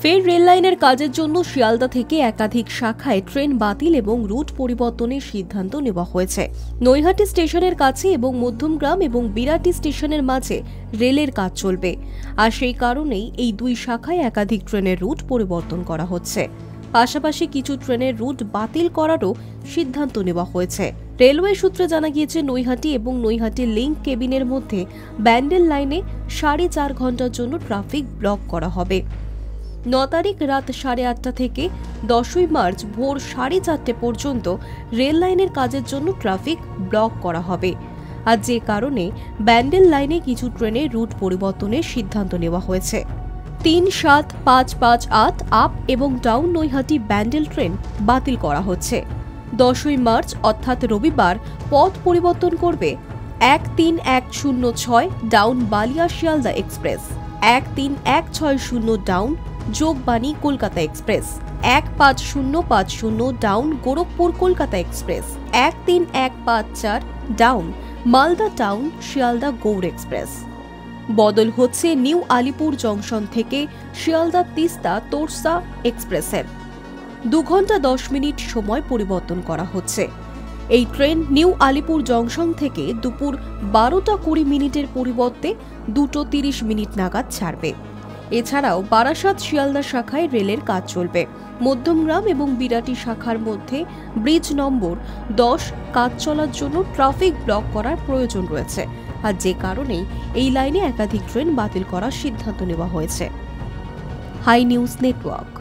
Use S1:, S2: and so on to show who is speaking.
S1: ফের রেল লাইনের কাজের জন্য শিয়ালদা থেকে একাধিক শাখায় ট্রেন বাতিল এবং রুট পরিবর্তনের সিদ্ধান্ত নেওয়া হয়েছে। নৈহাটি স্টেশনের কাছে এবং মধ্যমগ্রাম এবং বিরাটি স্টেশনের মাঝে রেলের কাজ চলবে, আর সেই কারণেই এই দুই শাখায় একাধিক ট্রেনের রুট পরিবর্তন করা হচ্ছে। পাশাপাশি কিছু ট্রেনের রুট বাতিল করারও সিদ্ধান্ত নেওয়া হয়েছে। রেলওয়ে সূত্রে জানা গিয়েছে, নৈহাটি এবং নৈহাটি লিংক কেবিনের মধ্যে ব্যান্ডেল লাইনে 4.5 ঘন্টার জন্য ট্রাফিক ব্লক করা হবে। 9 তারিখ রাত 8:30 থেকে 10ই মার্চ ভোর 4:30 পর্যন্ত রেল লাইনের কাজের জন্য ট্রাফিক ব্লক করা হবে, আর যে কারণে ব্যান্ডেল লাইনে কিছু ট্রেনের রুট পরিবর্তনের সিদ্ধান্ত নেওয়া হয়েছে। 3-7-5-5-8 আপ এবং ডাউন নৈহাটি ব্যান্ডেল ট্রেন বাতিল করা হচ্ছে। 10ই মার্চ অর্থাৎ রবিবার পথ পরিবর্তন করবে 13106 down Ballia Sealdah express, 13160 down Jogbani Kolkata express, 15050 down Gorakhpur Kolkata express, 13154 down Malda town Sealdah Gour express. বদল হচ্ছে নিউ আলিপুর জংশন থেকে শিয়ালদা তিস্তা তোরসা এক্সপ্রেসের 2 ঘন্টা 10 মিনিট সময় পরিবর্তন করা হচ্ছে। এই ট্রেন নিউ আলিপুর জংশন থেকে দুপুর 12টা 20 মিনিটের পরিবর্তে 2:30 মিনিট নাগাদ ছাড়বে। এছাড়াও বারাসাত শিয়ালদা শাখায় রেলের কাজ চলবে। মধ্যমগ্রাম এবং বিরাটি শাখার মধ্যে ব্রিজ নম্বর 10 কাজ চলার জন্য ট্রাফিক ব্লক করার প্রয়োজন রয়েছে, আর যে কারণেই এই লাইনে একাধিক ট্রেন বাতিল করার সিদ্ধান্ত নেওয়া হয়েছে। High News network.